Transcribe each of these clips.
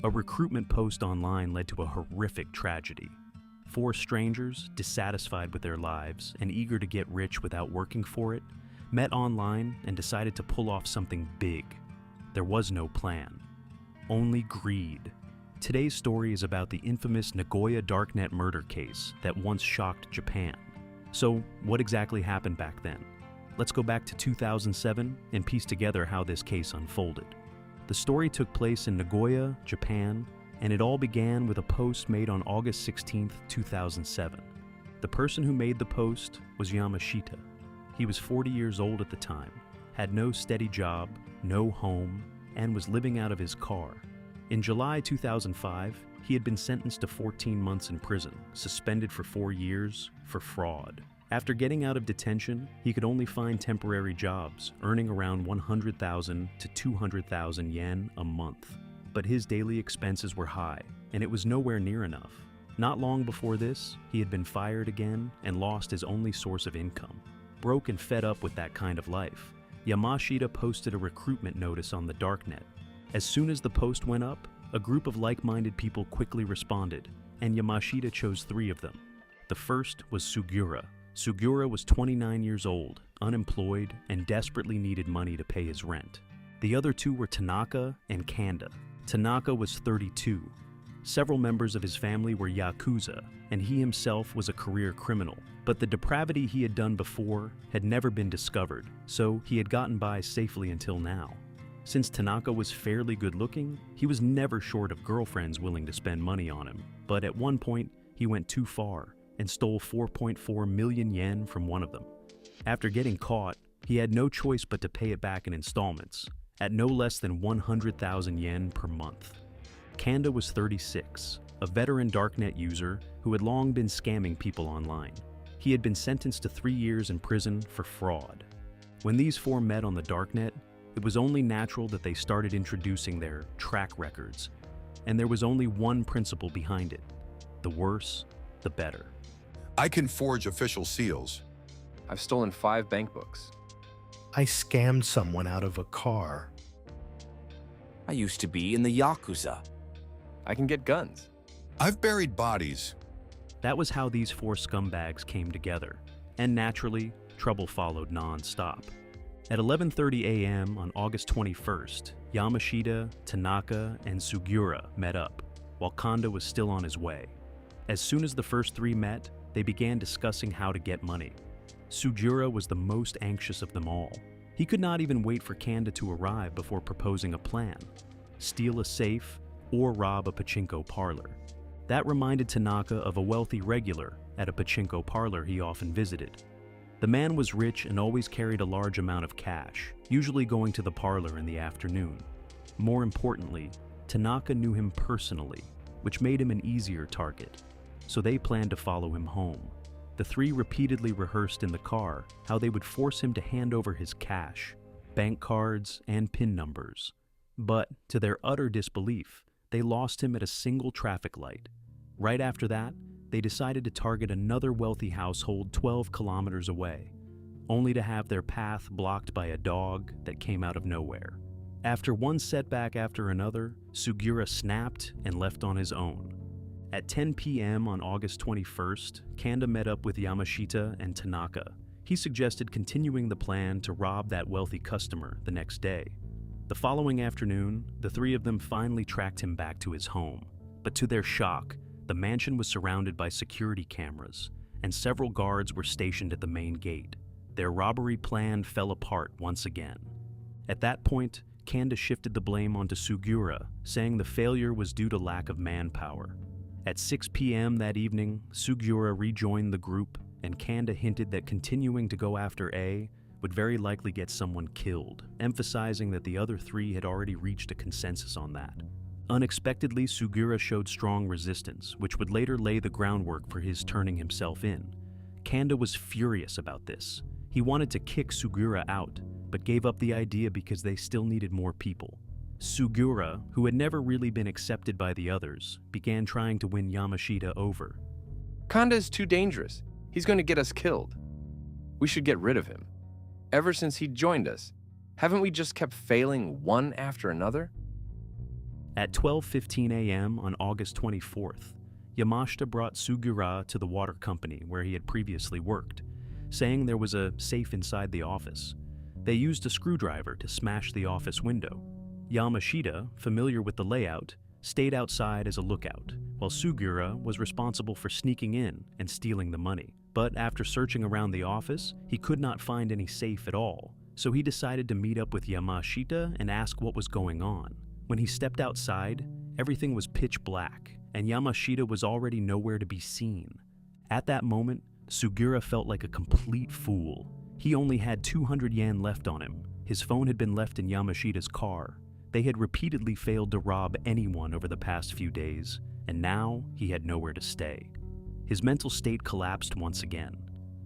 A recruitment post online led to a horrific tragedy. Four strangers, dissatisfied with their lives and eager to get rich without working for it, met online and decided to pull off something big. There was no plan, only greed. Today's story is about the infamous Nagoya Darknet murder case that once shocked Japan. So, what exactly happened back then? Let's go back to 2007 and piece together how this case unfolded. The story took place in Nagoya, Japan, and it all began with a post made on August 16, 2007. The person who made the post was Yamashita. He was 40 years old at the time, had no steady job, no home, and was living out of his car. In July 2005, he had been sentenced to 14 months in prison, suspended for 4 years, for fraud. After getting out of detention, he could only find temporary jobs, earning around 100,000 to 200,000 yen a month. But his daily expenses were high, and it was nowhere near enough. Not long before this, he had been fired again and lost his only source of income. Broke and fed up with that kind of life, Yamashita posted a recruitment notice on the darknet. As soon as the post went up, a group of like-minded people quickly responded, and Yamashita chose 3 of them. The first was Sugura. Sugura was 29 years old, unemployed, and desperately needed money to pay his rent. The other 2 were Tanaka and Kanda. Tanaka was 32. Several members of his family were Yakuza, and he himself was a career criminal. But the depravity he had done before had never been discovered, so he had gotten by safely until now. Since Tanaka was fairly good-looking, he was never short of girlfriends willing to spend money on him. But at one point, he went too far and stole 4.4 million yen from one of them. After getting caught, he had no choice but to pay it back in installments, at no less than 100,000 yen per month. Kanda was 36, a veteran darknet user who had long been scamming people online. He had been sentenced to 3 years in prison for fraud. When these 4 met on the darknet, it was only natural that they started introducing their track records. And there was only one principle behind it: the worse, the better. I can forge official seals. I've stolen 5 bank books. I scammed someone out of a car. I used to be in the Yakuza. I can get guns. I've buried bodies. That was how these 4 scumbags came together. And naturally, trouble followed non-stop. At 11:30 a.m. on August 21st, Yamashita, Tanaka, and Sugura met up, while Kanda was still on his way. As soon as the first 3 met, they began discussing how to get money. Sugura was the most anxious of them all. He could not even wait for Kanda to arrive before proposing a plan: steal a safe or rob a pachinko parlor. That reminded Tanaka of a wealthy regular at a pachinko parlor he often visited. The man was rich and always carried a large amount of cash, usually going to the parlor in the afternoon. More importantly, Tanaka knew him personally, which made him an easier target, so they planned to follow him home. The 3 repeatedly rehearsed in the car how they would force him to hand over his cash, bank cards, and PIN numbers. But, to their utter disbelief, they lost him at a single traffic light. Right after that, they decided to target another wealthy household 12 kilometers away, only to have their path blocked by a dog that came out of nowhere. After one setback after another, Sugura snapped and left on his own. At 10 p.m. on August 21st, Kanda met up with Yamashita and Tanaka. He suggested continuing the plan to rob that wealthy customer the next day. The following afternoon, the 3 of them finally tracked him back to his home. But to their shock, the mansion was surrounded by security cameras, and several guards were stationed at the main gate. Their robbery plan fell apart once again. At that point, Kanda shifted the blame onto Sugura, saying the failure was due to lack of manpower. At 6 p.m. that evening, Sugura rejoined the group, and Kanda hinted that continuing to go after A would very likely get someone killed, emphasizing that the other 3 had already reached a consensus on that. Unexpectedly, Sugura showed strong resistance, which would later lay the groundwork for his turning himself in. Kanda was furious about this. He wanted to kick Sugura out, but gave up the idea because they still needed more people. Sugura, who had never really been accepted by the others, began trying to win Yamashita over. Kanda is too dangerous. He's going to get us killed. We should get rid of him. Ever since he joined us, haven't we just kept failing one after another? At 12:15 a.m. on August 24th, Yamashita brought Sugura to the water company where he had previously worked, saying there was a safe inside the office. They used a screwdriver to smash the office window. Yamashita, familiar with the layout, stayed outside as a lookout, while Sugura was responsible for sneaking in and stealing the money. But after searching around the office, he could not find any safe at all, so he decided to meet up with Yamashita and ask what was going on. When he stepped outside, everything was pitch black, and Yamashita was already nowhere to be seen. At that moment, Sugura felt like a complete fool. He only had 200 yen left on him. His phone had been left in Yamashita's car. They had repeatedly failed to rob anyone over the past few days, and now he had nowhere to stay. His mental state collapsed once again,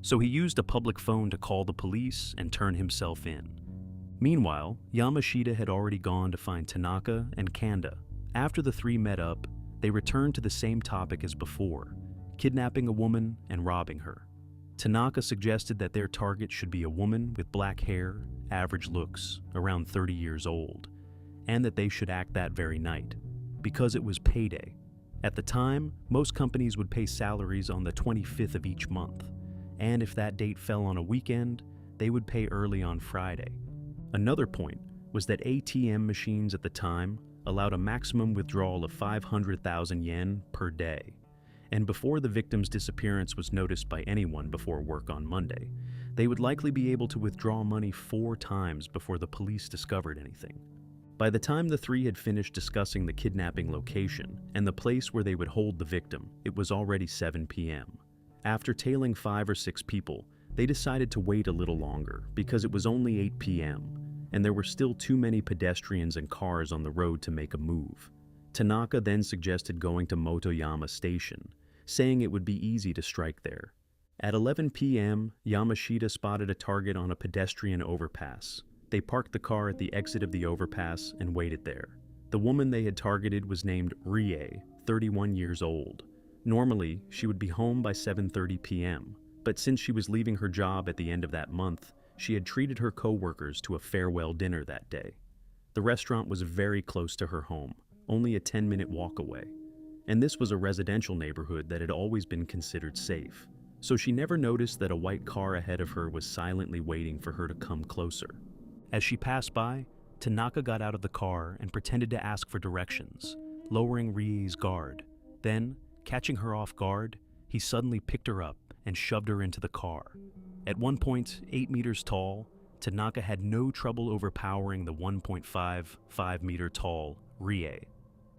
so he used a public phone to call the police and turn himself in. Meanwhile, Yamashita had already gone to find Tanaka and Kanda. After the three met up, they returned to the same topic as before, kidnapping a woman and robbing her. Tanaka suggested that their target should be a woman with black hair, average looks, around 30 years old, and that they should act that very night, because it was payday. At the time, most companies would pay salaries on the 25th of each month, and if that date fell on a weekend, they would pay early on Friday. Another point was that ATM machines at the time allowed a maximum withdrawal of 500,000 yen per day, and before the victim's disappearance was noticed by anyone before work on Monday, they would likely be able to withdraw money 4 times before the police discovered anything. By the time the three had finished discussing the kidnapping location and the place where they would hold the victim, it was already 7 p.m. After tailing 5 or 6 people, they decided to wait a little longer because it was only 8 p.m. and there were still too many pedestrians and cars on the road to make a move. Tanaka then suggested going to Motoyama Station, saying it would be easy to strike there. At 11 p.m., Yamashita spotted a target on a pedestrian overpass. They parked the car at the exit of the overpass and waited there. The woman they had targeted was named Rie, 31 years old. Normally, she would be home by 7:30 p.m., but since she was leaving her job at the end of that month, she had treated her co-workers to a farewell dinner that day. The restaurant was very close to her home, only a 10-minute walk away, and this was a residential neighborhood that had always been considered safe, so she never noticed that a white car ahead of her was silently waiting for her to come closer. As she passed by, Tanaka got out of the car and pretended to ask for directions, lowering Rie's guard. Then, catching her off guard, he suddenly picked her up and shoved her into the car. At one point, 8 meters tall, Tanaka had no trouble overpowering the 1.55 meter tall Rie.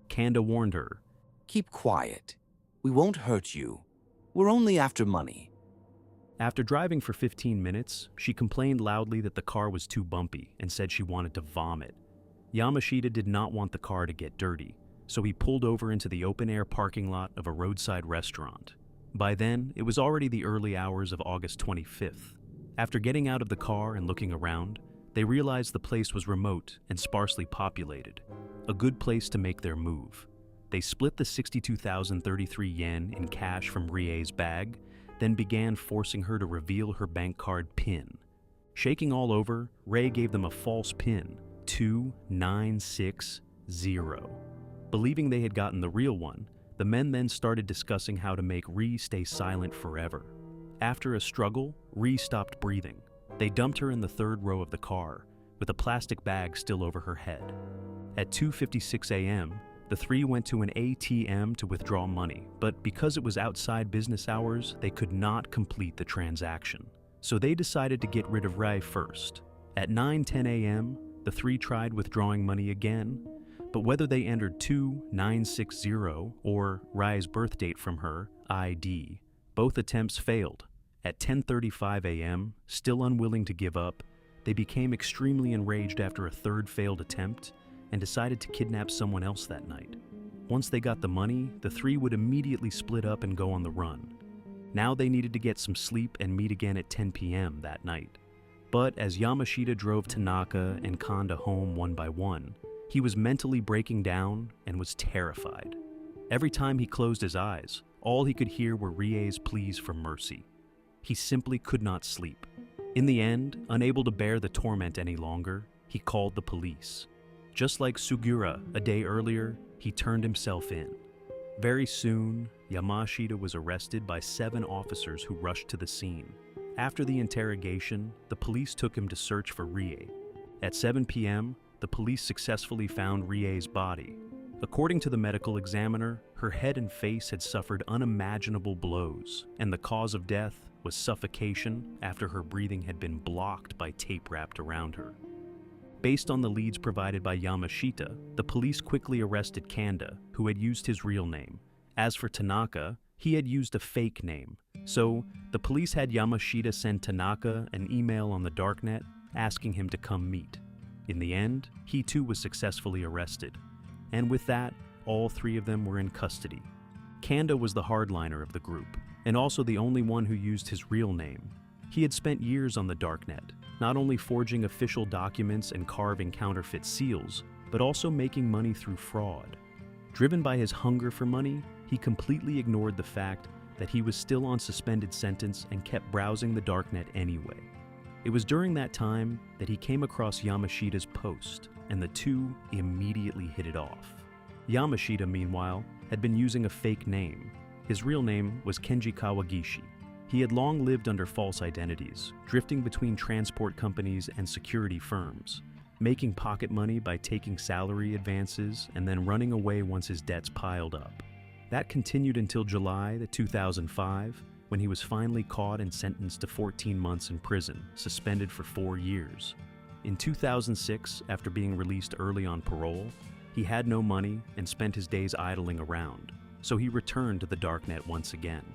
Kanda warned her, Keep quiet. We won't hurt you. We're only after money. After driving for 15 minutes, she complained loudly that the car was too bumpy and said she wanted to vomit. Yamashita did not want the car to get dirty, so he pulled over into the open-air parking lot of a roadside restaurant. By then, it was already the early hours of August 25th. After getting out of the car and looking around, they realized the place was remote and sparsely populated, a good place to make their move. They split the 62,033 yen in cash from Rie's bag, then began forcing her to reveal her bank card PIN. Shaking all over, Rie gave them a false PIN, 2960. Believing they had gotten the real one, the men then started discussing how to make Rie stay silent forever. After a struggle, Rie stopped breathing. They dumped her in the third row of the car, with a plastic bag still over her head. At 2:56 a.m., the three went to an ATM to withdraw money, but because it was outside business hours, they could not complete the transaction. So they decided to get rid of Rie first. At 9:10 a.m., the three tried withdrawing money again, but whether they entered 2960 or Rie's birth date from her, ID, both attempts failed. At 10:35 a.m., still unwilling to give up, they became extremely enraged after a third failed attempt and decided to kidnap someone else that night. Once they got the money, the three would immediately split up and go on the run. Now they needed to get some sleep and meet again at 10 p.m. that night. But as Yamashita drove Tanaka and Kanda home one by one, he was mentally breaking down and was terrified. Every time he closed his eyes, all he could hear were Rie's pleas for mercy. He simply could not sleep. In the end, unable to bear the torment any longer, he called the police. Just like Sugura a day earlier, he turned himself in. Very soon, Yamashita was arrested by 7 officers who rushed to the scene. After the interrogation, the police took him to search for Rie. At 7 p.m., the police successfully found Rie's body. According to the medical examiner, her head and face had suffered unimaginable blows, and the cause of death was suffocation after her breathing had been blocked by tape wrapped around her. Based on the leads provided by Yamashita, the police quickly arrested Kanda, who had used his real name. As for Tanaka, he had used a fake name. So, the police had Yamashita send Tanaka an email on the darknet asking him to come meet. In the end, he too was successfully arrested. And with that, all 3 of them were in custody. Kanda was the hardliner of the group, and also the only one who used his real name. He had spent years on the darknet, not only forging official documents and carving counterfeit seals, but also making money through fraud. Driven by his hunger for money, he completely ignored the fact that he was still on suspended sentence and kept browsing the darknet anyway. It was during that time that he came across Yamashita's post, and the two immediately hit it off. Yamashita, meanwhile, had been using a fake name. His real name was Kenji Kawagishi. He had long lived under false identities, drifting between transport companies and security firms, making pocket money by taking salary advances and then running away once his debts piled up. That continued until July 2005, when he was finally caught and sentenced to 14 months in prison, suspended for 4 years. In 2006, after being released early on parole, he had no money and spent his days idling around, so he returned to the darknet once again.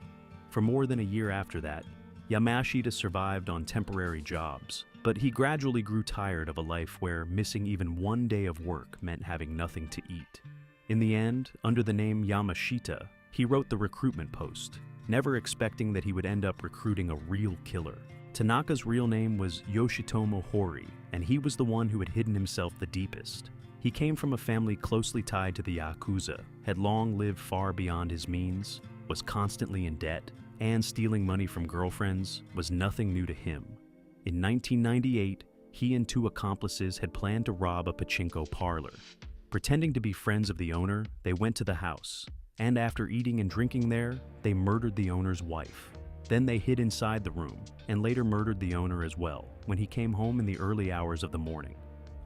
For more than a year after that, Yamashita survived on temporary jobs, but he gradually grew tired of a life where missing even one day of work meant having nothing to eat. In the end, under the name Yamashita, he wrote the recruitment post, never expecting that he would end up recruiting a real killer. Tanaka's real name was Yoshitomo Hori, and he was the one who had hidden himself the deepest. He came from a family closely tied to the Yakuza, had long lived far beyond his means, was constantly in debt, and stealing money from girlfriends was nothing new to him. In 1998, he and 2 accomplices had planned to rob a pachinko parlor. Pretending to be friends of the owner, they went to the house, and after eating and drinking there, they murdered the owner's wife. Then they hid inside the room, and later murdered the owner as well, when he came home in the early hours of the morning.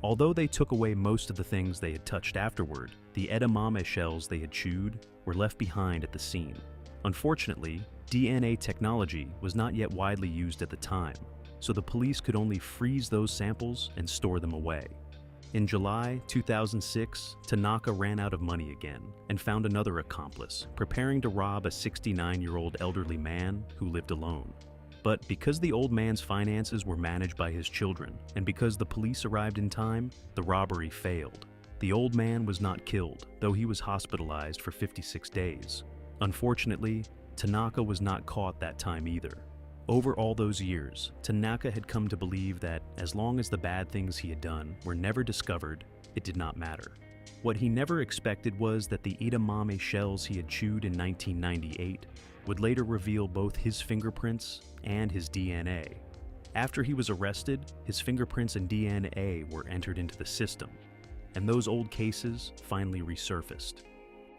Although they took away most of the things they had touched afterward, the edamame shells they had chewed were left behind at the scene. Unfortunately, DNA technology was not yet widely used at the time, so the police could only freeze those samples and store them away. In July 2006, Tanaka ran out of money again and found another accomplice, preparing to rob a 69-year-old elderly man who lived alone. But because the old man's finances were managed by his children, and because the police arrived in time, the robbery failed. The old man was not killed, though he was hospitalized for 56 days. Unfortunately, Tanaka was not caught that time either. Over all those years, Tanaka had come to believe that as long as the bad things he had done were never discovered, it did not matter. What he never expected was that the edamame shells he had chewed in 1998 would later reveal both his fingerprints and his DNA. After he was arrested, his fingerprints and DNA were entered into the system, and those old cases finally resurfaced.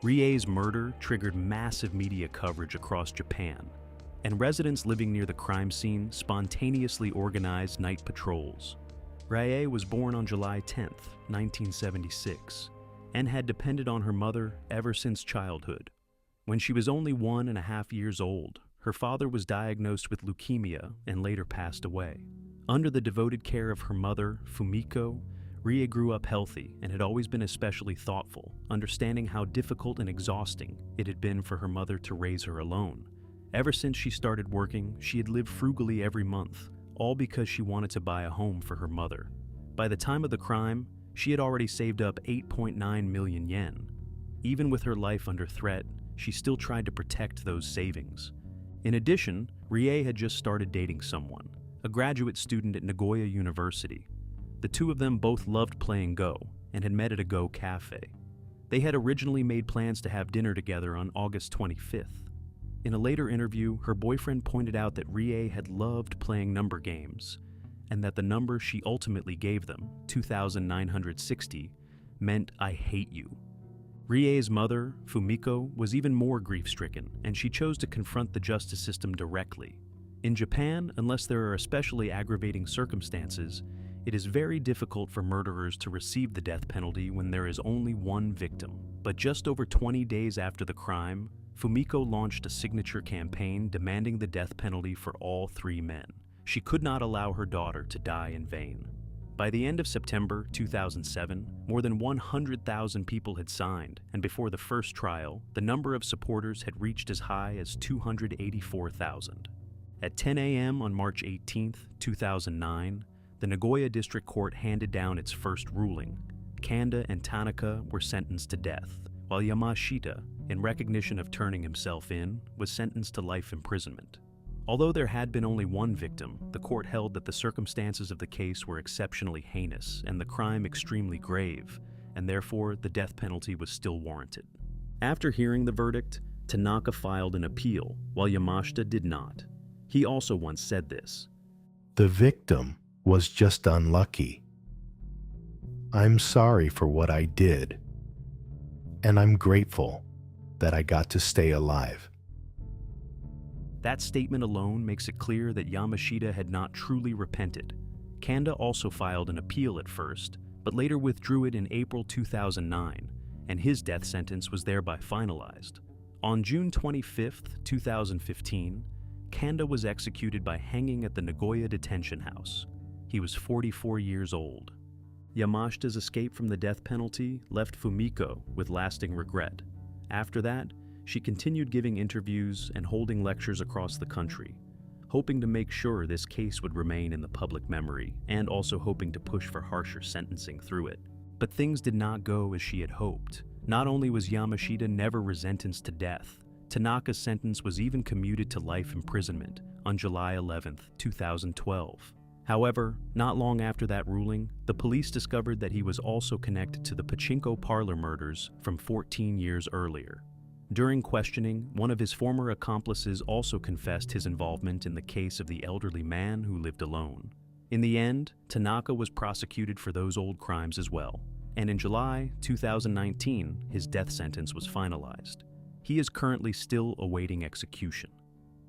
Rie's murder triggered massive media coverage across Japan, and residents living near the crime scene spontaneously organized night patrols. Rie was born on July 10, 1976, and had depended on her mother ever since childhood. When she was only 1.5 years old, her father was diagnosed with leukemia and later passed away. Under the devoted care of her mother, Fumiko, Rie grew up healthy and had always been especially thoughtful, understanding how difficult and exhausting it had been for her mother to raise her alone. Ever since she started working, she had lived frugally every month, all because she wanted to buy a home for her mother. By the time of the crime, she had already saved up 8.9 million yen. Even with her life under threat, she still tried to protect those savings. In addition, Rie had just started dating someone, a graduate student at Nagoya University. The two of them both loved playing Go and had met at a Go cafe. They had originally made plans to have dinner together on August 25th. In a later interview, her boyfriend pointed out that Rie had loved playing number games, and that the number she ultimately gave them, 2,960, meant "I hate you." Rie's mother, Fumiko, was even more grief-stricken, and she chose to confront the justice system directly. In Japan, unless there are especially aggravating circumstances, it is very difficult for murderers to receive the death penalty when there is only one victim. But just over 20 days after the crime, Fumiko launched a signature campaign demanding the death penalty for all 3 men. She could not allow her daughter to die in vain. By the end of September 2007, more than 100,000 people had signed, and before the first trial, the number of supporters had reached as high as 284,000. At 10 a.m. on March 18, 2009, the Nagoya District Court handed down its first ruling. Kanda and Tanaka were sentenced to death, while Yamashita, in recognition of turning himself in, was sentenced to life imprisonment. Although there had been only one victim, the court held that the circumstances of the case were exceptionally heinous and the crime extremely grave, and therefore the death penalty was still warranted. After hearing the verdict, Tanaka filed an appeal, while Yamashita did not. He also once said this: "The victim was just unlucky. I'm sorry for what I did, and I'm grateful that I got to stay alive." That statement alone makes it clear that Yamashita had not truly repented. Kanda also filed an appeal at first, but later withdrew it in April 2009, and his death sentence was thereby finalized. On June 25, 2015, Kanda was executed by hanging at the Nagoya Detention House. He was 44 years old. Yamashita's escape from the death penalty left Fumiko with lasting regret. After that, she continued giving interviews and holding lectures across the country, hoping to make sure this case would remain in the public memory and also hoping to push for harsher sentencing through it. But things did not go as she had hoped. Not only was Yamashita never sentenced to death, Tanaka's sentence was even commuted to life imprisonment on July 11, 2012. However, not long after that ruling, the police discovered that he was also connected to the pachinko parlor murders from 14 years earlier. During questioning, one of his former accomplices also confessed his involvement in the case of the elderly man who lived alone. In the end, Tanaka was prosecuted for those old crimes as well, and in July 2019, his death sentence was finalized. He is currently still awaiting execution.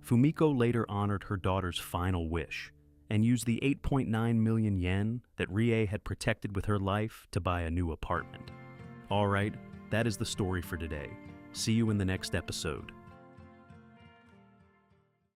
Fumiko later honored her daughter's final wish and used the 8.9 million yen that Rie had protected with her life to buy a new apartment. All right, that is the story for today. See you in the next episode.